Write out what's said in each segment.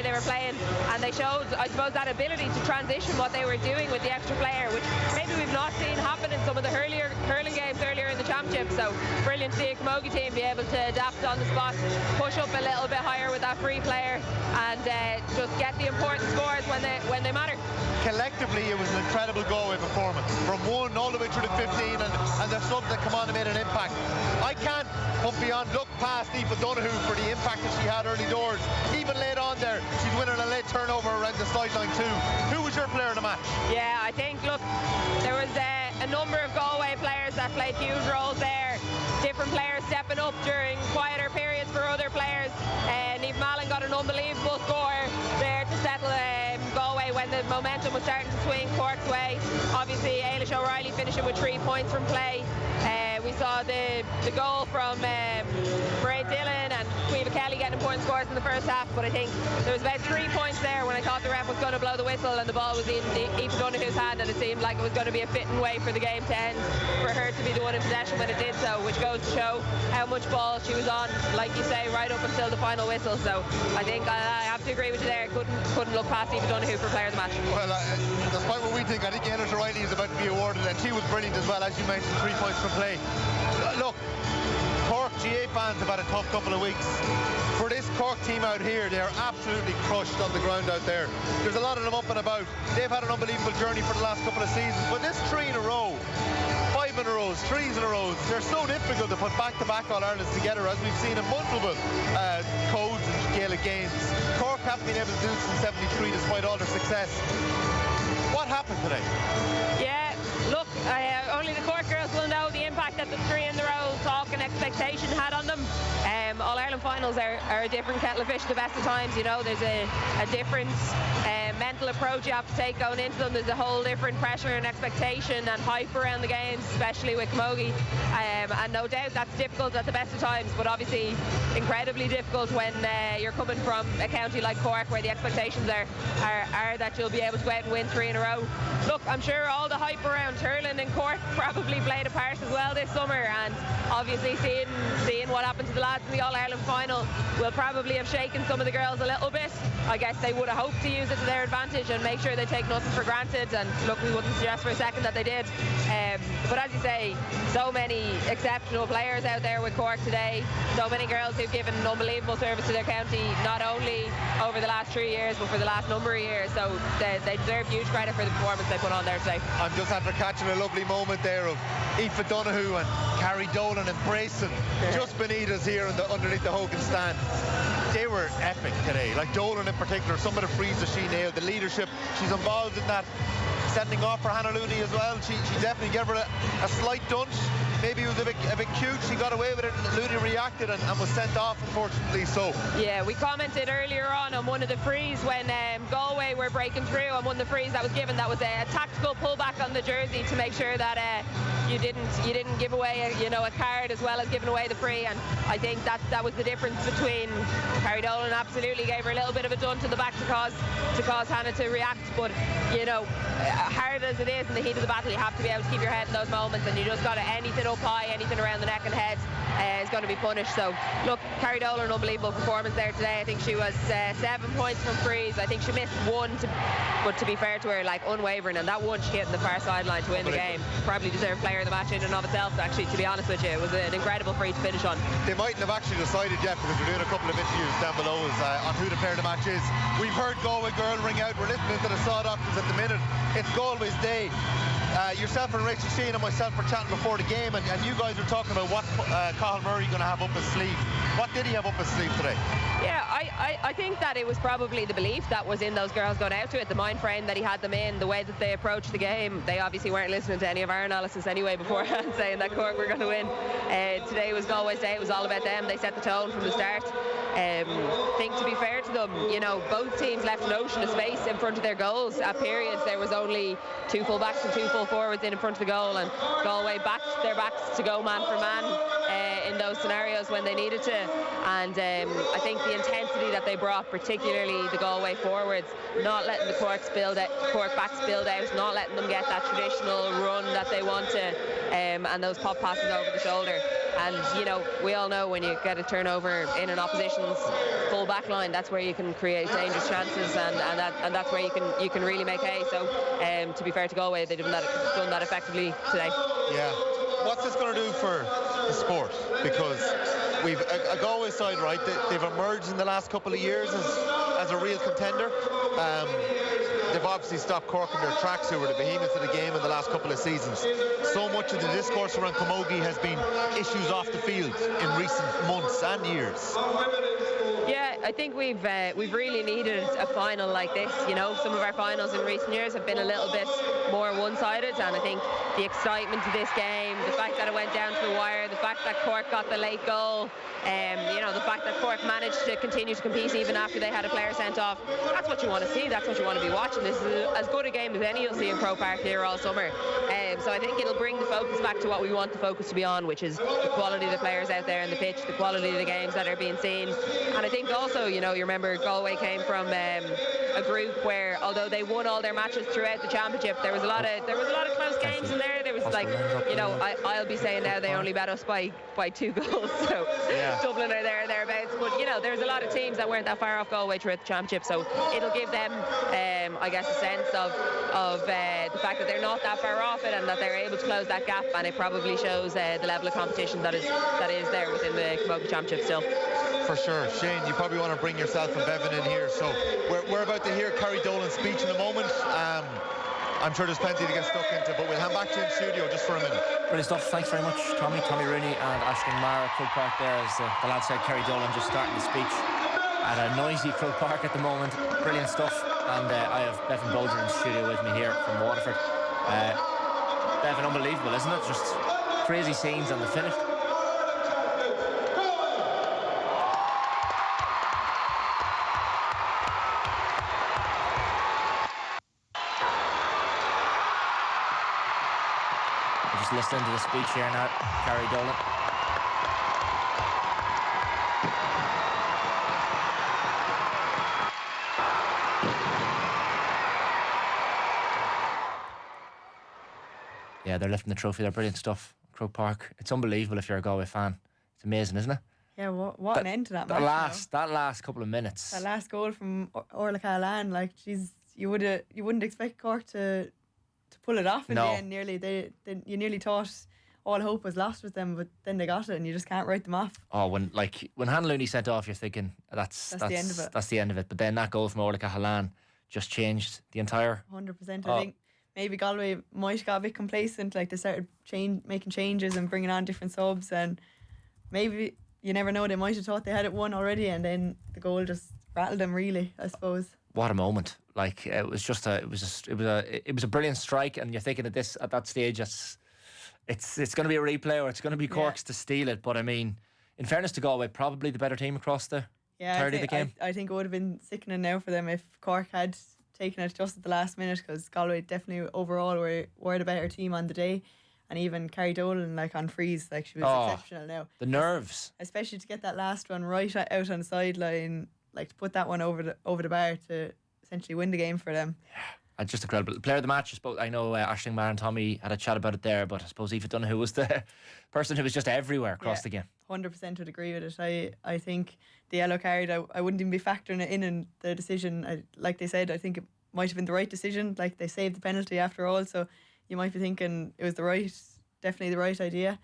they were playing, and they showed, I suppose, that ability to transition what they were doing with the extra player, which maybe we've not seen happen in some of the hurling games earlier in the championship. So brilliant to see a Camogie team be able to adapt on the spot, push up a little bit higher with that free player, and just get the important scores when they matter. Collectively, it was an incredible Galway performance, from 1 all the way through to 15, and the subs that come on and made an impact. I can't look past Aoife Donoghue for the impact that she had early doors. Even late on there, she's winning a late turnover around the sideline too. Who was your player of the match? Yeah, I think, look, there was a number of Galway players that played huge roles there. Different players stepping up during quieter periods for other players. Niamh Mallon got an unbelievable score there to settle Galway when the momentum was starting to swing Cork's way. Obviously, Ailish O'Reilly finishing with 3 points from play. We saw the goal from Mairead Dillon and Caoimhe Kelly getting important scores in the first half, but I think there was about 3 points there when I thought the ref was going to blow the whistle and the ball was in Aoife Donoghue's hand, and it seemed like it was going to be a fitting way for the game to end, for her to be the one in possession when it did so, which goes to show how much ball she was on, like you say, right up until the final whistle. So I think I have to agree with you there. Couldn't look past Aoife Donoghue for player of the match. Well, despite what we think, I think Ailish O'Reilly is about to be awarded, and she was brilliant as well, as you mentioned, 3 points from play. Look, Cork GA fans have had a tough couple of weeks. For this Cork team out here, they are absolutely crushed on the ground out there. There's a lot of them up and about. They've had an unbelievable journey for the last couple of seasons, but this 3 in a row, 5 in a row, 3s in a row, they're so difficult to put back-to-back All-Irelands together, as we've seen in multiple codes and Gaelic games. Cork haven't been able to do it since 73 despite all their success. What happened today? Yeah, look, only the Cork girls will know the impact that the 3 in a row talk and expectation had on them. All-Ireland finals are a different kettle of fish at the best of times. You know, there's a different mental approach you have to take going into them. There's a whole different pressure and expectation and hype around the games, especially with Camogie. And no doubt that's difficult at the best of times, but obviously incredibly difficult when you're coming from a county like Cork, where the expectations are that you'll be able to go out and win 3 in a row. Look, I'm sure all the hype around hurling in Cork probably played a part as well this summer, and obviously seeing what happened to the lads in the All-Ireland final will probably have shaken some of the girls a little bit. I guess they would have hoped to use it to their advantage and make sure they take nothing for granted, and look, we wouldn't suggest for a second that they did. But as you say, so many exceptional players out there with Cork today, so many girls who've given an unbelievable service to their county, not only over the last 3 years but for the last number of years, so they deserve huge credit for the performance they put on there today. I'm just after catching a lovely moment there of Aoife Donoghue and Carrie Dolan embracing just beneath us here underneath the Hogan stand. They were epic today, like Dolan in particular. Some of the frees that she nailed, the leadership, she's involved in that sending off for Hannah Looney as well. She definitely gave her a slight dunce. Maybe it was a bit cute. She got away with it, and Looney reacted and was sent off, unfortunately. So yeah, we commented earlier on one of the frees when Galway were breaking through, on one of the frees that was given, that was a tactical pullback on the jersey to make sure that you didn't give away a card as well as giving away the free. And I think that was the difference between Carrie Dolan. Absolutely gave her a little bit of a dun to the back to cause Hannah to react, but hard as it is in the heat of the battle, you have to be able to keep your head in those moments, and you just got to, anything up high, anything around the neck and head is going to be punished. So look, Carrie Dolan, unbelievable performance there today. I think she was 7 points from frees. I think she missed 1, but to be fair to her, like, unwavering, and that one she hit in the far sideline to win the game. Probably deserved player of the match in and of itself, actually, to be honest with you. It was an incredible free to finish on. They mightn't have actually decided yet, because we're doing a couple of interviews down below on who the player of the match is. We've heard Galway girl ring out. We're listening to the Saw Doctors at the minute. It's Galway's day. Yourself and Rachel Sheen and myself were chatting before the game, and you guys were talking about what Cathal Murray going to have up his sleeve. What did he have up his sleeve today? Yeah, I think that it was probably the belief that was in those girls going out to it, the mind frame that he had them in, the way that they approached the game. They obviously weren't listening to any of our analysis anyway beforehand, saying that Cork were going to win. Today was Galway's day. It was all about them. They set the tone from the start. I think, to be fair to them, both teams left an ocean of space in front of their goals. At periods, there was only 2 full backs and 2 full forwards in front of the goal, and Galway backed their backs to go man for man in those scenarios when they needed to. And I think the intensity that they brought, particularly the Galway forwards, not letting the Cork backs build out, not letting them get that traditional run that they want to, and those pop passes over the shoulder. And we all know when you get a turnover in an opposition's full back line, that's where you can create dangerous chances, and that's where you can really make hay. So to be fair to Galway, they've done that effectively today. Yeah. What's this going to do for the sport? Because we've a Galway side, right? They've emerged in the last couple of years as a real contender. They've obviously stopped Cork in their tracks, who were the behemoths of the game in the last couple of seasons. So much of the discourse around Camogie has been issues off the field in recent months and years. Yeah, I think we've really needed a final like this. Some of our finals in recent years have been a little bit more one-sided, and I think the excitement of this game, the fact that it went down to the wire, the fact that Cork got the late goal, the fact that Cork managed to continue to compete even after they had a player sent off, that's what you want to see, that's what you want to be watching. This is as good a game as any you'll see in Croke Park here all summer. So I think it'll bring the focus back to what we want the focus to be on, which is the quality of the players out there in the pitch, the quality of the games that are being seen. And I think also, you remember Galway came from a group where, although they won all their matches throughout the championship, there was a lot of close games in there. There was I'll be saying now they only bet us by 2 goals, so yeah. Dublin are there and thereabouts. But there's a lot of teams that weren't that far off Galway throughout the championship, so it'll give them I guess a sense of the fact that they're not that far off it and that they're able to close that gap, and it probably shows the level of competition that is there within the Camogie Championship still. For sure. Shane, you probably want to bring yourself and Bevin in here, so we're about to hear Kerry Dolan's speech in a moment. I'm sure there's plenty to get stuck into, but we'll hand back to you in studio just for a minute. Brilliant stuff. Thanks very much, Tommy Rooney and Aisling Maher at Croke Park there, as the lad said. Kerry Dolan just starting the speech at a noisy Croke Park at the moment. Brilliant stuff. And I have Bevin Bowdren in the studio with me here from Waterford. Bevin, unbelievable, isn't it? Just crazy scenes on the finish. Listening to the speech here now, Kerry Dolan. Yeah, they're lifting the trophy. They're brilliant stuff. Croke Park. It's unbelievable if you're a Galway fan. It's amazing, isn't it? Yeah, what an end to that match. That last couple of minutes. That last goal from Orla Callahan, like, geez, you wouldn't expect Cork to pull it off in the end. Nearly, you nearly thought all hope was lost with them, but then they got it, and you just can't write them off. Oh, when Hannon Looney sent off, you're thinking that's the end of it. That's the end of it. But then that goal from Orla Callahan just changed the entire. 100%. I think maybe Galway might got a bit complacent, like they started making changes and bringing on different subs, and maybe you never know, they might have thought they had it won already, and then the goal just rattled them, really, I suppose. What a moment! Like, it was a brilliant strike, and you're thinking at that stage, it's going to be a replay, or it's going to be Cork's to steal it. But I mean, in fairness to Galway, probably the better team across the entirety of the game. I think it would have been sickening now for them if Cork had taken it just at the last minute, because Galway definitely overall were the better team on the day. And even Kerry Dolan, like, on freeze, like, she was exceptional now. The nerves, especially to get that last one right out on the sideline, like, to put that one over the bar to essentially win the game for them. Yeah, just incredible. Player of the match, I know Aisling, Maher and Tommy had a chat about it there, but I suppose Aoife Donoghue was the person who was just everywhere across the game. 100% would agree with it. I think the yellow card, I wouldn't even be factoring it in the decision. Like they said, I think it might have been the right decision. Like, they saved the penalty after all, so you might be thinking it was definitely the right idea.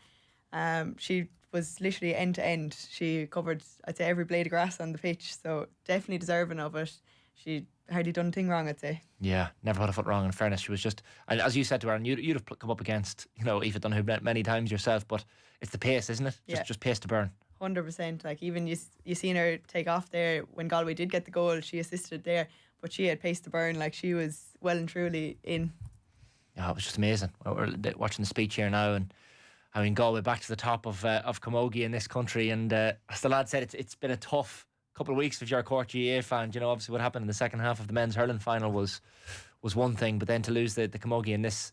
She was literally end to end. She covered, I'd say, every blade of grass on the pitch, so definitely deserving of it. She hardly done a thing wrong, I'd say. Yeah, never had a foot wrong, in fairness. She was just, and as you said to her, and you'd have come up against, Aoife Donoghue many times yourself, but it's the pace, isn't it? Just pace to burn. 100%. Like, even you seen her take off there when Galway did get the goal. She assisted there, but she had pace to burn. Like, she was well and truly in. Yeah, it was just amazing. We're watching the speech here now, and I mean, Galway back to the top of Camogie in this country, and as the lad said, it's been a tough couple of weeks if you're a Cork GAA fan. Obviously what happened in the second half of the men's hurling final was one thing, but then to lose the Camogie in this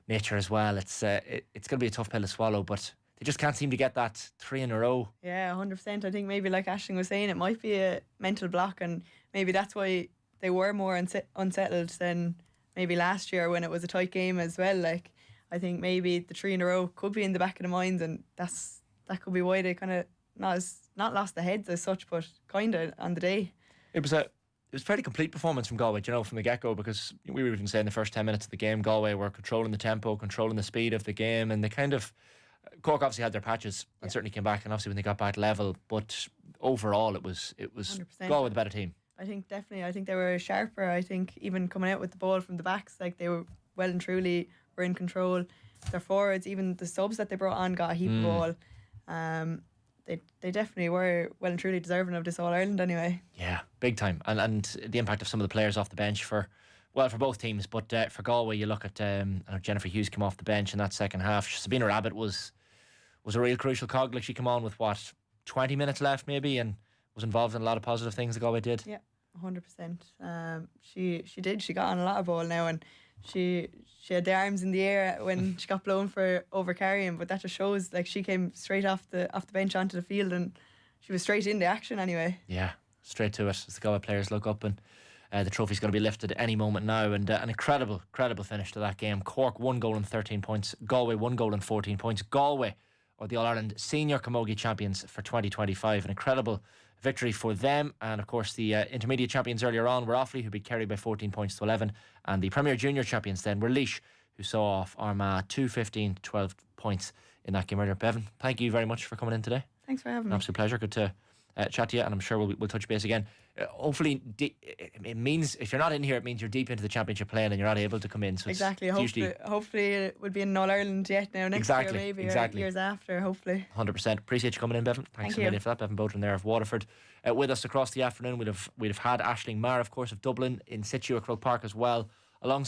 nature as well, it's going to be a tough pill to swallow. But they just can't seem to get that 3 in a row. Yeah, 100%. I think maybe like Aisling was saying, it might be a mental block, and maybe that's why they were more unsettled than maybe last year when it was a tight game as well. Like, I think maybe the 3 in a row could be in the back of the minds, and that could be why they kind of not lost the heads as such, but kind of on the day. It was a fairly complete performance from Galway, you know, from the get-go, because we were even saying the first 10 minutes of the game, Galway were controlling the tempo, controlling the speed of the game, and they kind of, Cork obviously had their patches and certainly came back, and obviously when they got back level, but overall it was 100%. Galway the better team. I think definitely. I think they were sharper. I think even coming out with the ball from the backs, like they were well and truly were in control. Their forwards, even the subs that they brought on, got a heap of ball. They definitely were well and truly deserving of this All Ireland anyway. Yeah, big time. And the impact of some of the players off the bench for both teams, but for Galway, you look at I know Jennifer Hughes came off the bench in that second half. Sabina Rabbit was a real crucial cog. Like, she came on with 20 minutes left maybe, and was involved in a lot of positive things that Galway did. Yeah, 100%. She did. She got on a lot of ball now, and she had the arms in the air when she got blown for over carrying, but that just shows like she came straight off the bench onto the field, and she was straight into action anyway. Yeah, straight to it as the Galway players look up, and the trophy's going to be lifted any moment now. And an incredible finish to that game. Cork 1 goal and 13 points, Galway 1 goal and 14 points. Galway are the All-Ireland Senior Camogie champions for 2025. An incredible victory for them. And of course the intermediate champions earlier on were Offaly, who beat Kerry by 14 points to 11, and the Premier Junior champions then were Laois, who saw off Armagh 2-15 to 12 points in that game earlier. Bevan, thank you very much for coming in today. Thanks for having me. An absolute pleasure. Good to chat to you, and I'm sure we'll touch base again. Hopefully it means if you're not in here, it means you're deep into the championship playing and you're not able to come in. So exactly. Hopefully it would be in All Ireland yet now next year maybe, or years after, hopefully. 100%. Appreciate you coming in, Bevin. Thanks a million for that. Bevin Bowdren there of Waterford with us across the afternoon. We'd have had Aisling Maher, of course, of Dublin, in situ at Croke Park as well, alongside